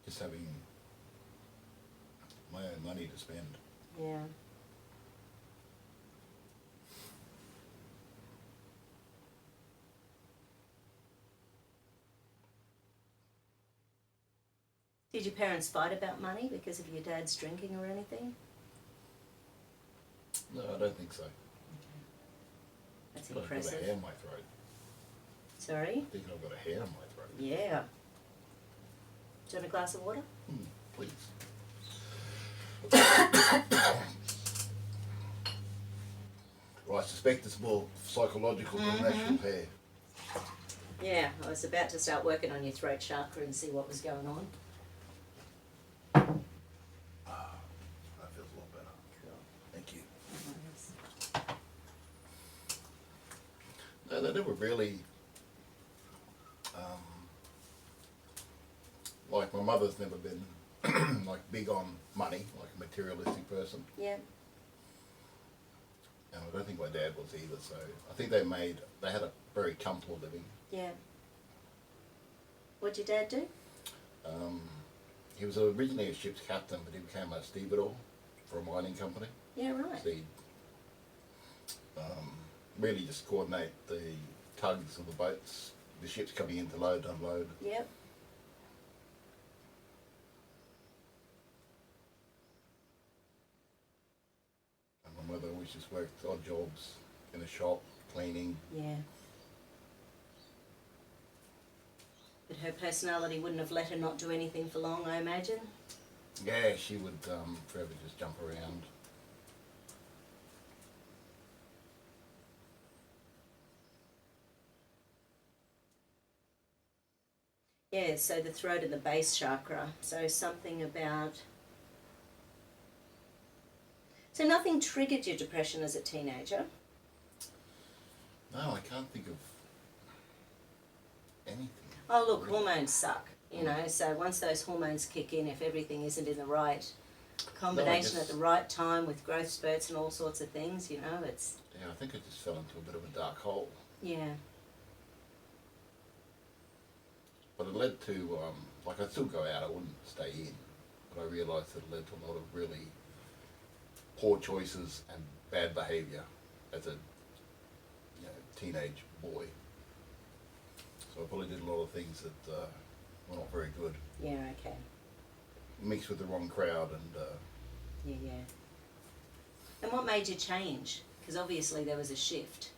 just having my own money to spend. Yeah. Did your parents fight about money because of your dad's drinking or anything? No, I don't think so. That's I've got a impressive. hair in my throat. Sorry? I think I've got a hair in my throat. Yeah. Do you want a glass of water? Please. Well, I suspect it's more psychological than actual hair. Yeah, I was about to start working on your throat chakra and see what was going on. That feels a lot better. Cool. Thank you. Nice. No, they never really, like my mother's never been like big on money, like a materialistic person. Yeah. And I don't think my dad was either, so I think they had a very comfortable living. Yeah. What'd your dad do? He was originally a ship's captain, but he became a stevedore for a mining company. Yeah, right. So he'd really just coordinate the tugs of the boats, the ships coming in to load, unload. Yep. And my mother always just worked odd jobs in a shop, cleaning. Yeah. But her personality wouldn't have let her not do anything for long, I imagine. Yeah, she would forever just jump around. Yeah, so the throat and the base chakra. So something about... So nothing triggered your depression as a teenager? No, I can't think of anything. Oh, look, hormones suck, you know, so once those hormones kick in, if everything isn't in the right combination at the right time with growth spurts and all sorts of things, you know, it's... Yeah, I think I just fell into a bit of a dark hole. Yeah. But it led to, like I'd still go out, I wouldn't stay in, but I realised that it led to a lot of really poor choices and bad behaviour as a teenage boy. So I probably did a lot of things that were not very good. Yeah, okay. Mixed with the wrong crowd and... Yeah, yeah. And what made you change? Because obviously there was a shift.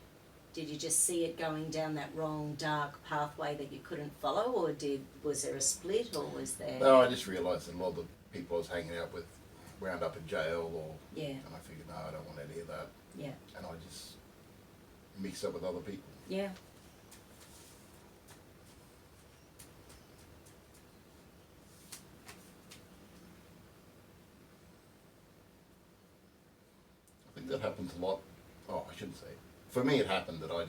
Did you just see it going down that wrong, dark pathway that you couldn't follow, or was there a split, or was there... No, I just realised that a lot of the people I was hanging out with wound up in jail, or... Yeah. And I figured, no, I don't want any of that. Yeah. And I just mixed up with other people. Yeah. I think that happens a lot. Oh, I shouldn't say. For me, it happened that I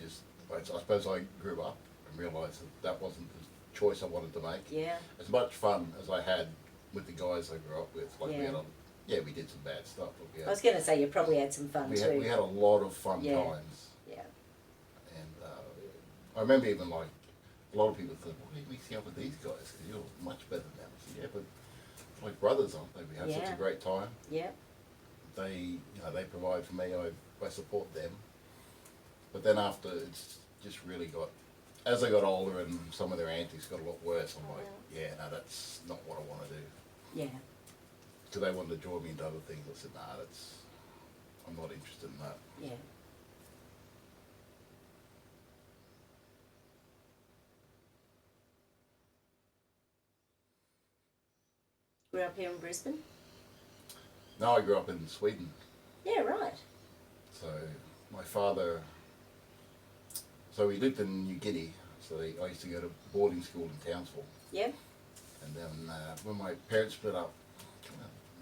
suppose I grew up and realised that wasn't the choice I wanted to make. Yeah. As much fun as I had with the guys I grew up with, like Yeah. we did some bad stuff. But we I had, was going to say you probably had some fun too. we had a lot of fun Yeah. times. Yeah. And I remember even like a lot of people thought, "Why are you mixing up with these guys? Because you're much better than them." I said, "Yeah, but it's like brothers, aren't they? We have such a great time. Yeah. They provide for me. I support them." But then after, it's just really got, as I got older and some of their antics got a lot worse, I'm like, yeah, no, that's not what I want to do. Yeah. So they wanted to draw me into other things. I said, nah, I'm not interested in that. Yeah. Grew up here in Brisbane? No, I grew up in Sweden. Yeah, right. So my father, so we lived in New Guinea. So I used to go to boarding school in Townsville. Yeah. And then when my parents split up,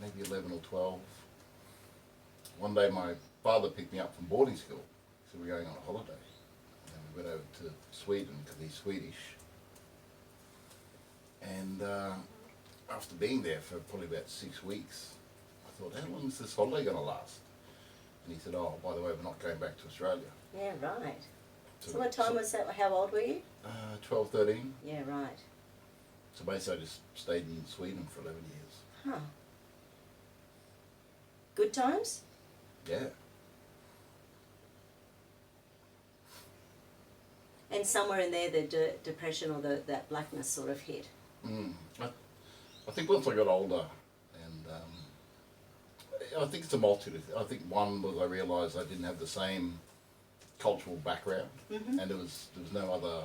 maybe 11 or 12, one day my father picked me up from boarding school. So we were going on a holiday. And we went over to Sweden because he's Swedish. And after being there for probably about 6 weeks, I thought, how long is this holiday going to last? And he said, oh, by the way, we're not going back to Australia. Yeah, right. So what time was that? How old were you? 12, 13. Yeah, right. So basically I just stayed in Sweden for 11 years. Huh. Good times? Yeah. And somewhere in there the depression or that blackness sort of hit. I think once I got older, and I think it's a multitude of, I think one was I realised I didn't have the same cultural background, Mm-hmm. and there was no other,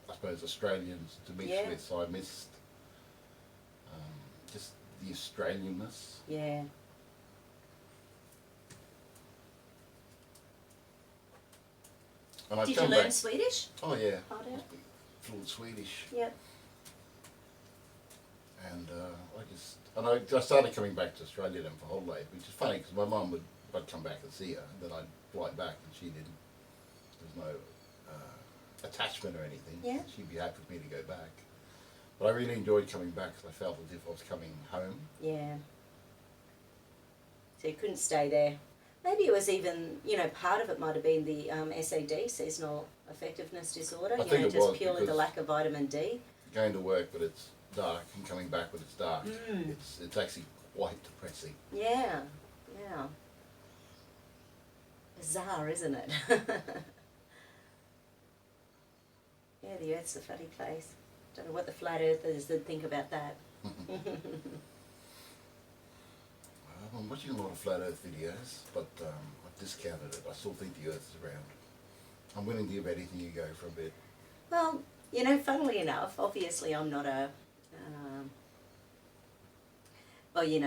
I suppose, Australians to mix Yeah. with, so I missed just the Australianness. Yeah. And I Did you come learn back. Swedish? Oh yeah, Hard out? fluent Swedish, Yep. and I started coming back to Australia then for holidays, which is funny because my mum I'd come back and see her, and then I'd fly back, and she didn't. There's no attachment or anything. Yeah. She'd be happy for me to go back, but I really enjoyed coming back because I felt as if I was coming home. Yeah. So you couldn't stay there. Maybe it was even, part of it might have been the SAD, seasonal affectiveness disorder. I think it just was purely the because- lack of vitamin D. Going to work but it's dark, and coming back when it's dark, Mm. it's actually quite depressing. Yeah. Yeah. Bizarre, isn't it? Yeah, the Earth's a funny place. Don't know what the flat earthers would think about that. I'm watching a lot of flat Earth videos, but I've discounted it. I still think the Earth is round. I'm willing to give anything you go for a bit. Well, funnily enough, obviously I'm not a,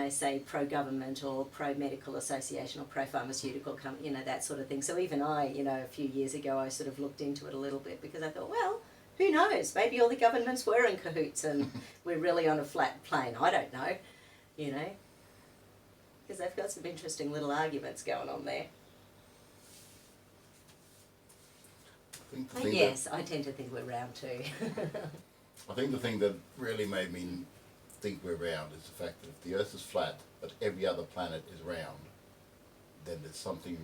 say pro-government or pro-medical association or pro-pharmaceutical company, that sort of thing. So even I, a few years ago, I sort of looked into it a little bit because I thought, well, who knows? Maybe all the governments were in cahoots and we're really on a flat plane. I don't know, because they've got some interesting little arguments going on there. I think the But thing yes, I tend to think we're round too. I think the thing that really made me think we're round is the fact that if the Earth is flat, but every other planet is round, then there's something.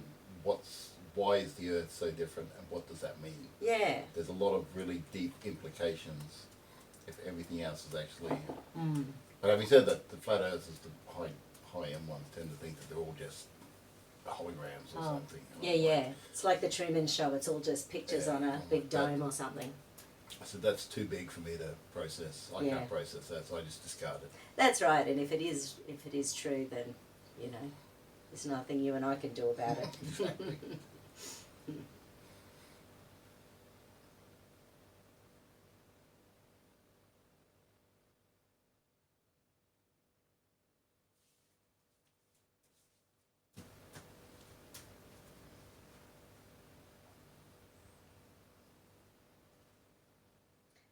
Why is the Earth so different, and what does that mean? Yeah. There's a lot of really deep implications if everything else is actually. Mm. But having said that, the flat Earthers, the high-end ones, tend to think that they're all just holograms or something. Yeah, yeah. It's like the Truman Show. It's all just pictures Yeah, on a something big like that. dome or something. I said that's too big for me to process. I Yeah. can't process that, so I just discard it. That's right. And if it is true, then there's nothing you and I can do about it. Exactly.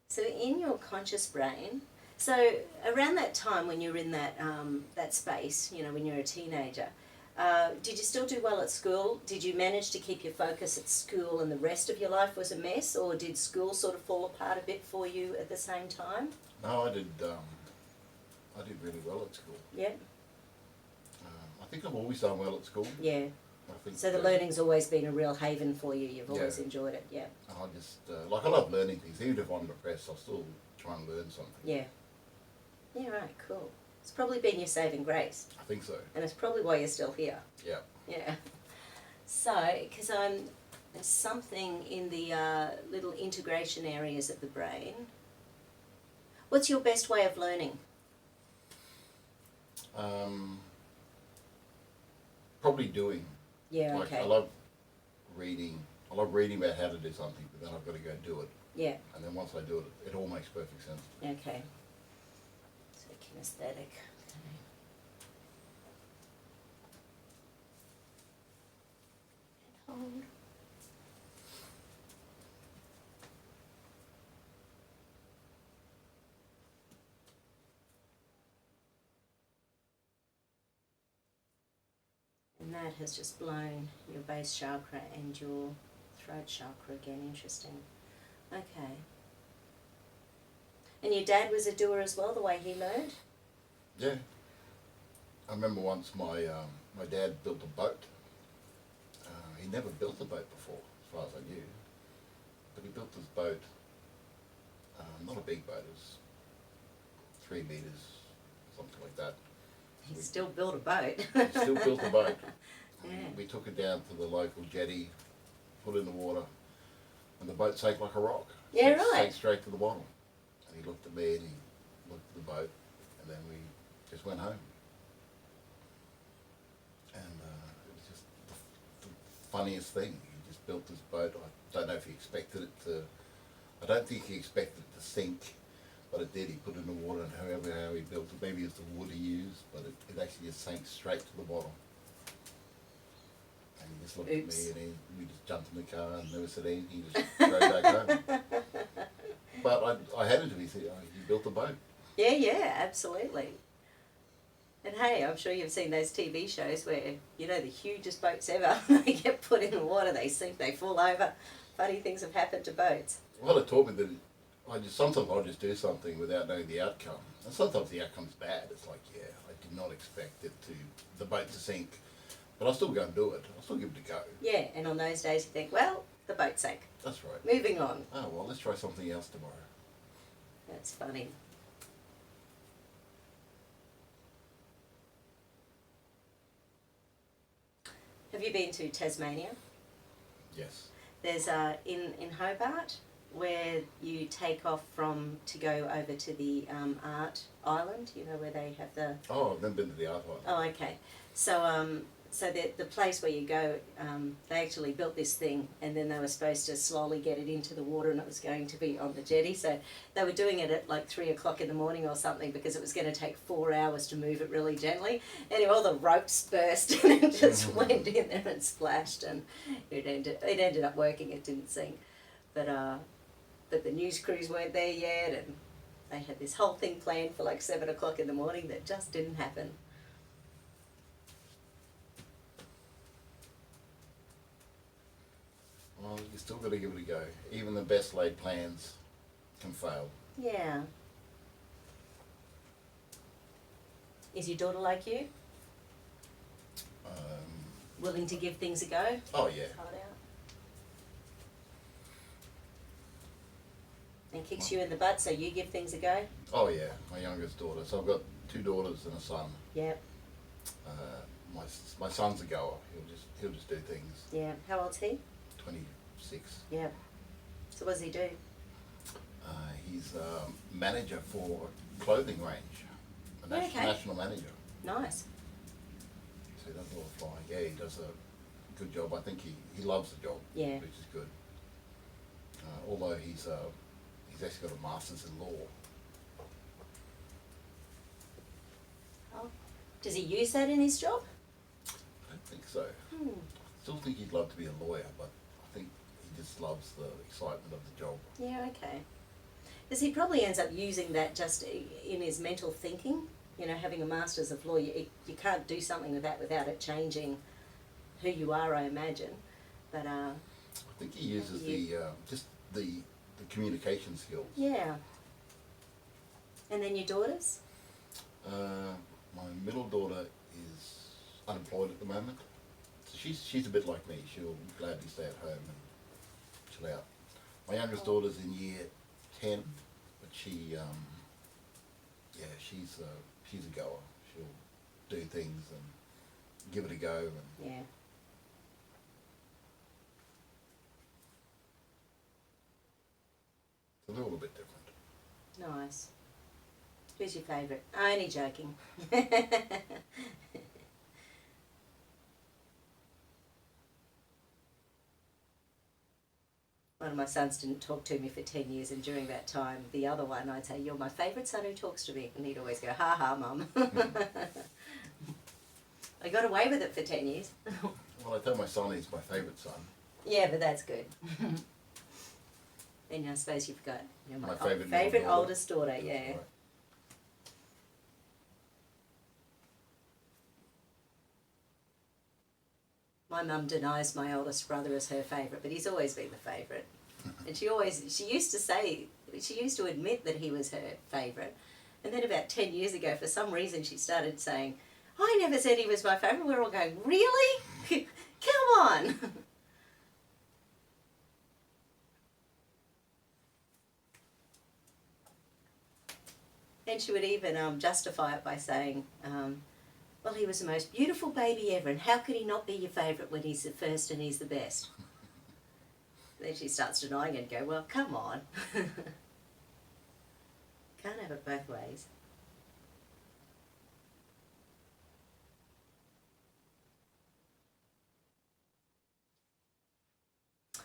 So in your conscious brain, so around that time when you were in that space, when you were a teenager, did you still do well at school? Did you manage to keep your focus at school and the rest of your life was a mess, or did school sort of fall apart a bit for you at the same time? No, I did really well at school. Yeah. I think I've always done well at school. Yeah. I think So the learning's always been a real haven for you. You've always Yeah. enjoyed it. Yeah. I just I love learning things. Even if I'm depressed, I'll still try and learn something. Yeah. Yeah. Right. Cool. It's probably been your saving grace, I think so. and it's probably why you're still here. Yeah. Yeah. So, because there's something in the little integration areas of the brain. What's your best way of learning? Probably doing. Yeah. Like Okay. I love reading. I love reading about how to do something, but then I've got to go do it. Yeah. And then once I do it, it all makes perfect sense. Okay. So kinesthetic. Okay. And hold. And that has just blown your base chakra and your throat chakra again. Interesting. Okay. And your dad was a doer as well, the way he learned? Yeah. I remember once my dad built a boat. He never built a boat before, as far as I knew. But he built this boat, not a big boat, it was 3 meters, something like that. He still built a boat. We still built a boat. Yeah. We took it down to the local jetty, put it in the water, and the boat sank like a rock. Yeah, Sank- right. Sank straight to the bottom. And he looked at me and he looked at the boat, and then we just went home. And it was just the funniest thing. He just built this boat. I don't know if he expected it to. I don't think he expected it to sink, but it did. He put it in the water, and however how he built it, maybe it was the wood he used, but it actually just sank straight to the bottom. And he just looked Oops. at me, and we just jumped in the car and never said anything. He just drove back home. But I had it to be. He built a boat. Yeah, yeah, absolutely. And hey, I'm sure you've seen those TV shows where, you know, the hugest boats ever, they get put in the water, they sink, they fall over. Funny things have happened to boats. Well, it taught me that sometimes I'll just do something without knowing the outcome. And sometimes the outcome's bad. It's like, yeah, I did not expect the boat to sink. But I'll still go and do it. I'll still give it a go. Yeah, and on those days you think, well, the boat sank. That's right. Moving on. Oh, well, let's try something else tomorrow. That's funny. Have you been to Tasmania? Yes. There's in Hobart where you take off from to go over to the art island, you know, where they have the... Oh, I've never been to the art one. Oh, okay. So the place where you go, they actually built this thing, and then they were supposed to slowly get it into the water, and it was going to be on the jetty. So they were doing it at like 3 o'clock in the morning or something, because it was going to take 4 hours to move it really gently. Anyway, all the ropes burst, and it just went in there and splashed, and it ended up working. It didn't sink, but the news crews weren't there yet, and they had this whole thing planned for like 7 o'clock in the morning that just didn't happen. Well, you still got to give it a go. Even the best laid plans can fail. Yeah. Is your daughter like you? Willing to give things a go? Oh, yeah. Try it out. And kicks you in the butt, so you give things a go? Oh, yeah. My youngest daughter. So I've got 2 daughters and a son. Yep. My son's a goer. He'll just do things. Yeah. How old's he? 26. Yep. So what does he do? He's manager for a clothing range. A Okay. national manager. Nice. So he does a lot of flying. Yeah, he does a good job. I think he loves the job, Yeah. which is good. Although he's actually got a master's in law. Oh. Does he use that in his job? I don't think so. Still think he'd love to be a lawyer, but I think he just loves the excitement of the job. Yeah, okay. Because he probably ends up using that just in his mental thinking. You know, having a master's of law, you can't do something with that without it changing who you are, I imagine. But I think he uses the communication skills. yeah. And then your daughters? My middle daughter is unemployed at the moment. So she's a bit like me. She'll gladly stay at home and chill out. My youngest daughter's in year 10, but she's a goer. She'll do things and give it a go. And Yeah. it's a little bit different. Nice. Who's your favourite? Only joking. One of my sons didn't talk to me for 10 years, and during that time, the other one, I'd say, "You're my favourite son who talks to me." And he'd always go, "Ha ha, Mum." I got away with it for 10 years. Well, I tell my son he's my favourite son. Yeah, but that's good. Then I suppose you've got My favourite middle favourite daughter. oldest daughter, yeah. Right. My mum denies my oldest brother as her favourite, but he's always been the favourite. And she used to admit that he was her favourite. And then about 10 years ago, for some reason, she started saying, "I never said he was my favourite." We're all going, "Really? Come on." And she would even justify it by saying, well, he was the most beautiful baby ever, and how could he not be your favourite when he's the first and he's the best? Then she starts denying it and go, well, come on. Can't have it both ways.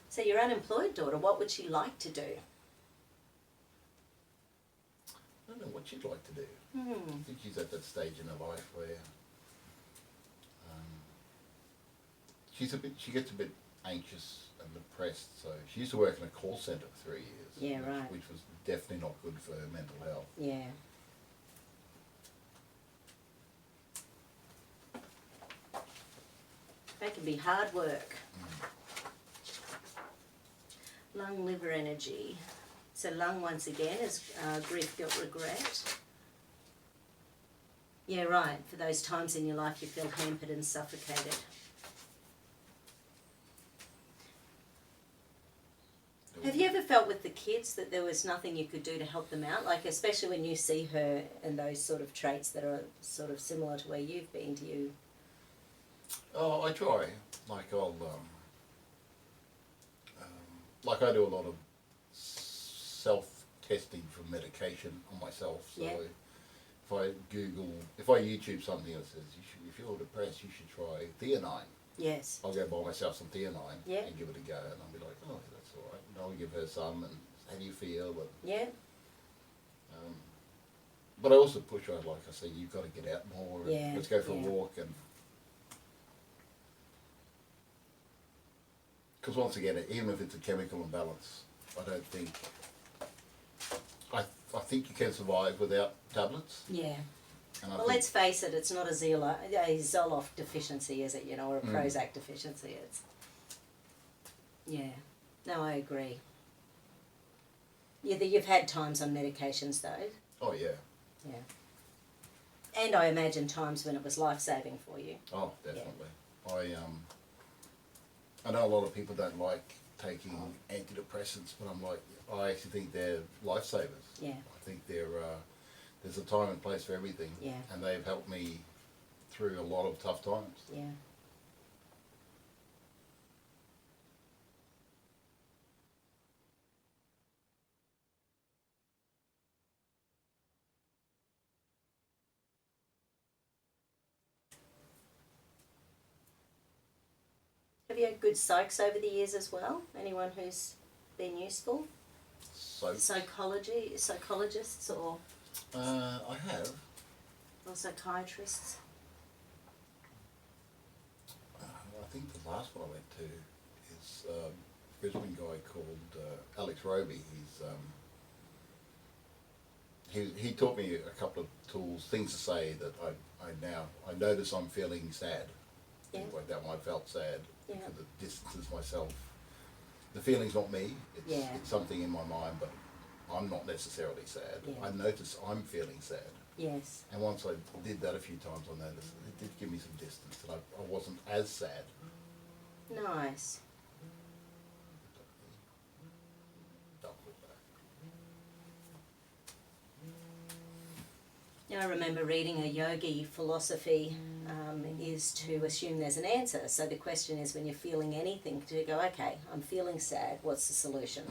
So your unemployed daughter, what would she like to do? I don't know what she'd like to do. I think she's at that stage in her life where she gets a bit anxious and depressed. So she used to work in a call centre for 3 years. Yeah, right. Which was definitely not good for her mental health. Yeah. That can be hard work. Lung, liver energy. So lung once again is grief, guilt, regret. Yeah, right. For those times in your life you feel hampered and suffocated. Have you ever felt with the kids that there was nothing you could do to help them out? Like, especially when you see her and those sort of traits that are sort of similar to where you've been, do you? Oh, I try. Like like I do a lot of self-testing for medication on myself. So Yeah. if I YouTube something that says if you're depressed, you should try theanine. Yes. I'll go buy myself some theanine Yeah. and give it a go, and I'll be like, oh, that's all right. And I'll give her some, and how do you feel? And, Yeah. but I also push her, like I say, you've got to get out more. And Yeah, let's go for yeah. a walk. And because once again, even if it's a chemical imbalance, I don't think. I think you can survive without tablets. Yeah. And I Well, think, let's face it, it's not a Zoloft deficiency, is it? You know, or a Prozac deficiency. It's. Yeah. No, I agree. You've had times on medications though. oh yeah. Yeah. And I imagine times when it was life-saving for you. Oh, definitely. I know a lot of people don't like taking antidepressants, but I'm like, I actually think they're lifesavers. Yeah. I think there's a time and place for everything. Yeah. And they've helped me through a lot of tough times. Yeah. Have you had good psychs over the years as well? Anyone who's been useful? So Psychologists or I have. psychiatrists? I think the last one I went to is a Brisbane guy called Alex Roby. He taught me a couple of tools, things to say that I notice I'm feeling sad. Yeah. Things like that when I felt sad. Yeah. Because it distances myself. The feeling's not me. It's something in my mind, but I'm not necessarily sad. Yeah. I notice I'm feeling sad. Yes. And once I did that a few times, I noticed it did give me some distance, and I wasn't as sad. Nice. I remember reading a yogi philosophy is to assume there's an answer. So the question is, when you're feeling anything, to go, okay, I'm feeling sad, what's the solution?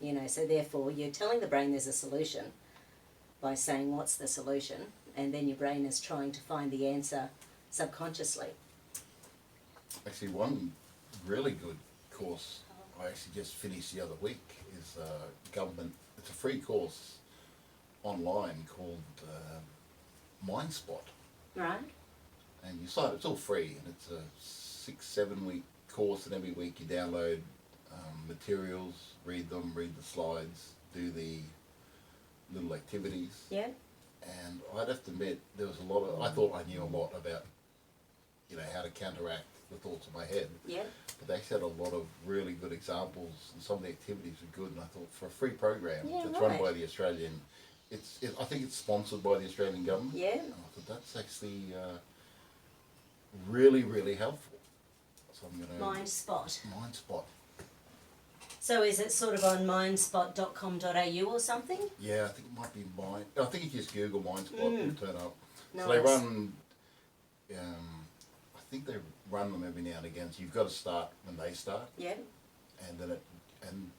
You know, so therefore you're telling the brain there's a solution by saying what's the solution, and then your brain is trying to find the answer subconsciously. Actually, one really good course I actually just finished the other week is government. It's a free course online called MindSpot. Right. And you sign, it's all free, and it's a 6-7 week course, and every week you download materials, read them, read the slides, do the little activities. Yeah. And I'd have to admit, there was a lot of, I thought I knew a lot about, how to counteract the thoughts in my head. Yeah. But they actually had a lot of really good examples, and some of the activities were good, and I thought for a free program that's run by the Australian, I think it's sponsored by the Australian government. Yeah. And I thought that's actually really, really helpful. So I'm going to... MindSpot. MindSpot. So is it sort of on mindspot.com.au or something? Yeah, I think it might be Mind. I think if you just Google Mindspot, it'll turn up. Nice. So they run. I think they run them every now and again. So you've got to start when they start. Yeah. And then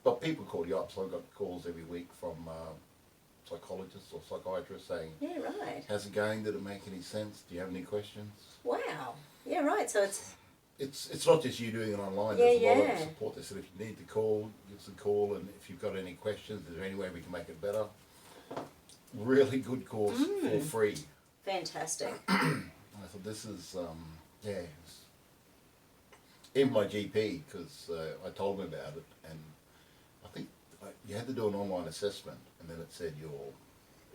but people call you up. So I've got calls every week from psychologists or psychiatrists saying, Yeah, right. "How's it going? Did it make any sense? Do you have any questions?" Wow. Yeah, right. So It's not just you doing it online. Yeah, There's a lot yeah. of support. They said if you need to call, give us a call, and if you've got any questions, is there any way we can make it better? Really good course for free. fantastic. I thought this is even my GP, because I told him about it, and I think you had to do an online assessment, and then it said you're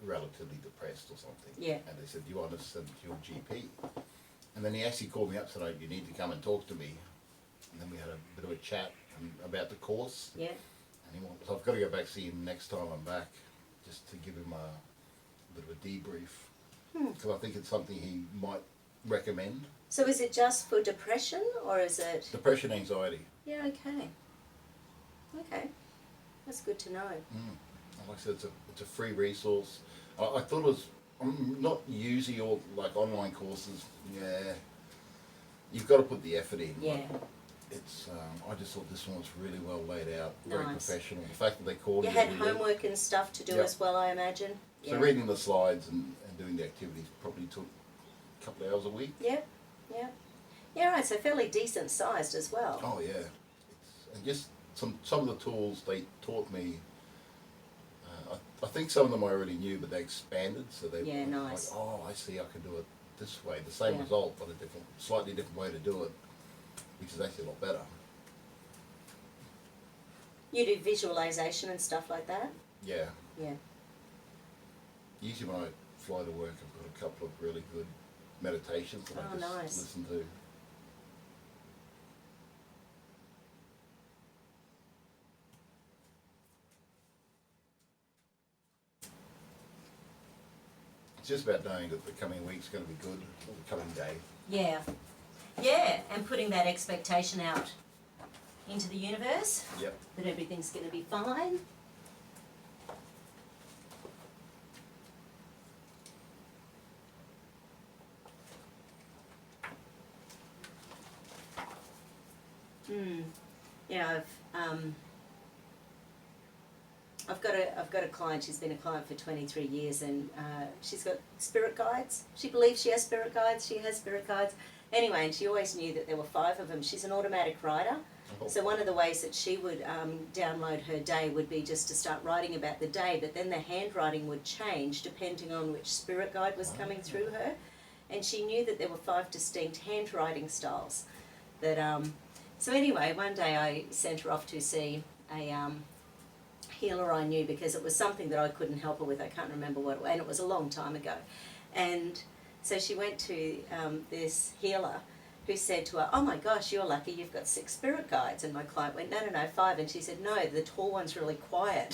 relatively depressed or something. Yeah. And they said, "Do you want to send it to your GP?" And then he actually called me up and said, "Oh, you need to come and talk to me." And then we had a bit of a chat about the course. Yeah. And so I've got to go back see him next time I'm back, just to give him a bit of a debrief, because I think it's something he might recommend. So is it just for depression or is it? Depression, anxiety. Yeah, okay. Okay. That's good to know. Like I said, it's a free resource. I thought it was not usually all like online courses. Yeah, you've got to put the effort in. Yeah. It's I just thought this one was really well laid out, very Nice. professional. The fact that they called You you had every week. homework and stuff to do Yep. as well, I imagine. So reading the slides and doing the activities probably took a couple of hours a week. Yeah. Yeah. Yeah, right. So fairly decent sized as well. Oh yeah, and just some of the tools they taught me. I think some of them I already knew, but they expanded, so they Yeah, were nice. like, "Oh, I see, I can do it this way, the same Yeah. result, but a slightly different way to do it, which is actually a lot better." You do visualization and stuff like that? Yeah. Yeah. Usually when I fly to work, I've got a couple of really good meditations that I Oh, just nice. listen to. It's just about knowing that the coming week's going to be good, or the coming day. Yeah. Yeah, and putting that expectation out into the universe Yep. that everything's going to be fine. Yeah, I've got a client. She's been a client for 23 years, and she's got spirit guides. She believes she has spirit guides. She has spirit guides. Anyway, and she always knew that there were 5 of them. She's an automatic writer. Oh. So one of the ways that she would download her day would be just to start writing about the day, but then the handwriting would change depending on which spirit guide was coming through her. And she knew that there were 5 distinct handwriting styles. So anyway, one day I sent her off to see a healer I knew, because it was something that I couldn't help her with. I can't remember what it was, and it was a long time ago. And so she went to this healer who said to her, "Oh my gosh, you're lucky, you've got 6 spirit guides." And my client went, No, 5. And she said, "No, the tall one's really quiet."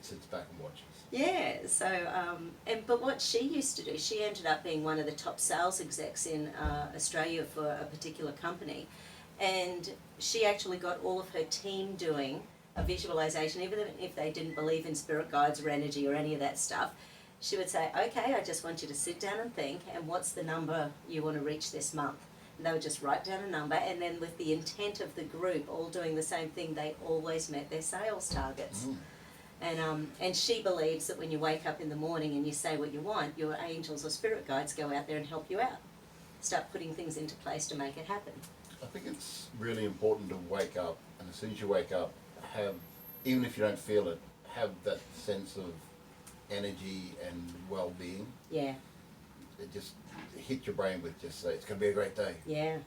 Sits back and watches. Yeah, so, but what she used to do, she ended up being one of the top sales execs in Australia for a particular company. And she actually got all of her team doing a visualization, even if they didn't believe in spirit guides or energy or any of that stuff. She would say, "Okay, I just want you to sit down and think, and what's the number you want to reach this month?" And they would just write down a number, and then with the intent of the group all doing the same thing, they always met their sales targets. And she believes that when you wake up in the morning and you say what you want, your angels or spirit guides go out there and help you out. Start putting things into place to make it happen. I think it's really important to wake up, and as soon as you wake up, even if you don't feel it, have that sense of energy and well-being. Yeah, It just hit your brain with just say, "It's going to be a great day." yeah,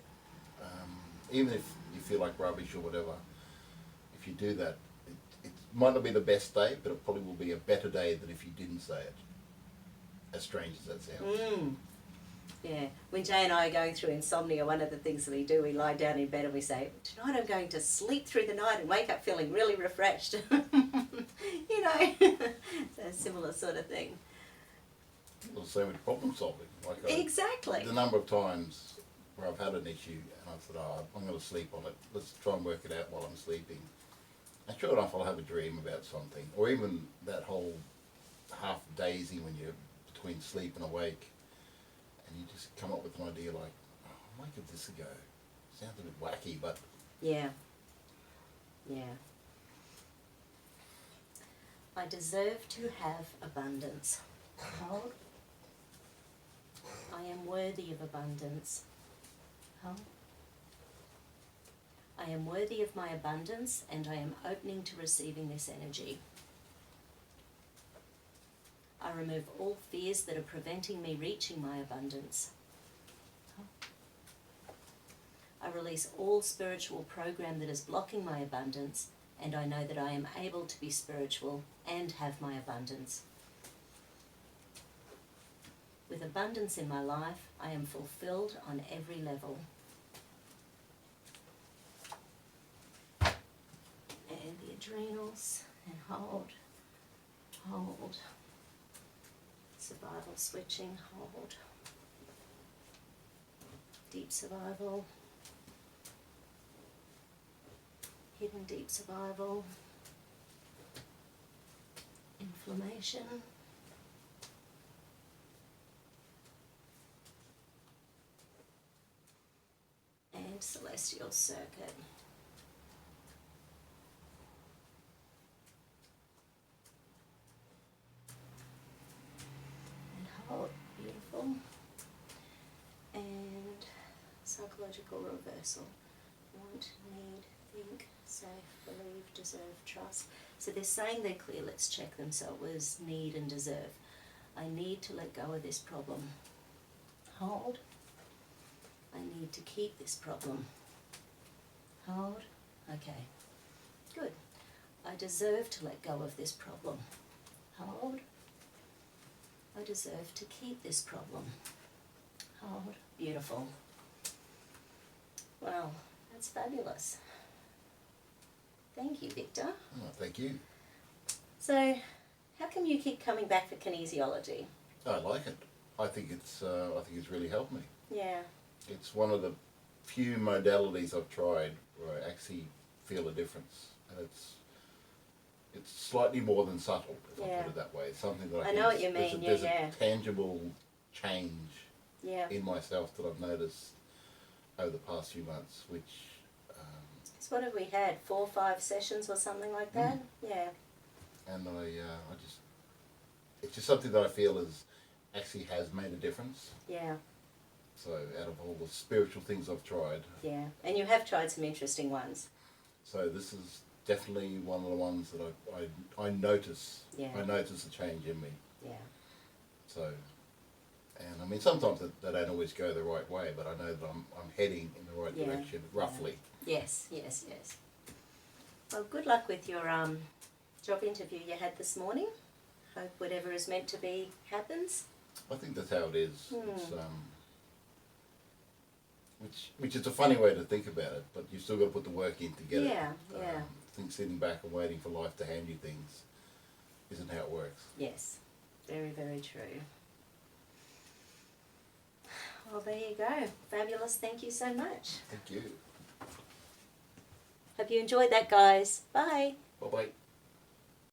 Even if you feel like rubbish or whatever, if you do that, it might not be the best day, but it probably will be a better day than if you didn't say it. As strange as that sounds. yeah. When Jay and I are going through insomnia, one of the things that we do, we lie down in bed and we say, "Tonight I'm going to sleep through the night and wake up feeling really refreshed." You know, it's a similar sort of thing. Well, the same with problem solving. Like Exactly. the number of times where I've had an issue and I thought, oh, I'm going to sleep on it. Let's try and work it out while I'm sleeping. And sure enough, I'll have a dream about something, or even that whole half daisy when you're between sleep and awake, and you just come up with an idea like, oh, I might give this a go. Sounds a bit wacky, but Yeah. Yeah. I deserve to have abundance. Hold. I am worthy of abundance. Hold. I am worthy of my abundance and I am opening to receiving this energy. I remove all fears that are preventing me reaching my abundance. I release all spiritual program that is blocking my abundance, and I know that I am able to be spiritual and have my abundance. With abundance in my life, I am fulfilled on every level. And the adrenals, and hold, hold. Survival switching, hold. Deep survival. Hidden deep survival. Inflammation. And celestial circuit. And hold, beautiful. And psychological reversal. Want, need, think, safe, believe, deserve, trust. So they're saying they're clear. Let's check them. So it was need and deserve. I need to let go of this problem. Hold. I need to keep this problem. Hold. Okay. Good. I deserve to let go of this problem. Hold. I deserve to keep this problem. Hold. Beautiful. Wow, that's fabulous. Thank you, Victor. oh, thank you. So, how come you keep coming back for kinesiology? I like it. I think it's really helped me. Yeah. It's one of the few modalities I've tried where I actually feel a difference, and it's slightly more than subtle, if I Yeah. put it that way. It's something that I think know what is- you there's mean, a, there's yeah. a tangible change Yeah. in myself that I've noticed over the past few months, which So what have we had? 4 or 5 sessions or something like that? Yeah. and it's just something that I feel actually has made a difference. Yeah. So out of all the spiritual things I've tried, Yeah. And you have tried some interesting ones. so this is definitely one of the ones that I notice. Yeah. I notice a change in me. Yeah. So, and I mean sometimes they don't always go the right way, but I know that I'm heading in the right Yeah. direction roughly. Yes, yes, yes. Well, good luck with your job interview you had this morning. Hope whatever is meant to be happens. I think that's how it is. Hmm. It's, which is a funny way to think about it, but you've still got to put the work in to get it. Yeah, yeah. I think sitting back and waiting for life to hand you things isn't how it works. Yes, very, very true. Well, there you go. Fabulous. Thank you so much. Thank you. Hope you enjoyed that, guys. Bye. Bye-bye.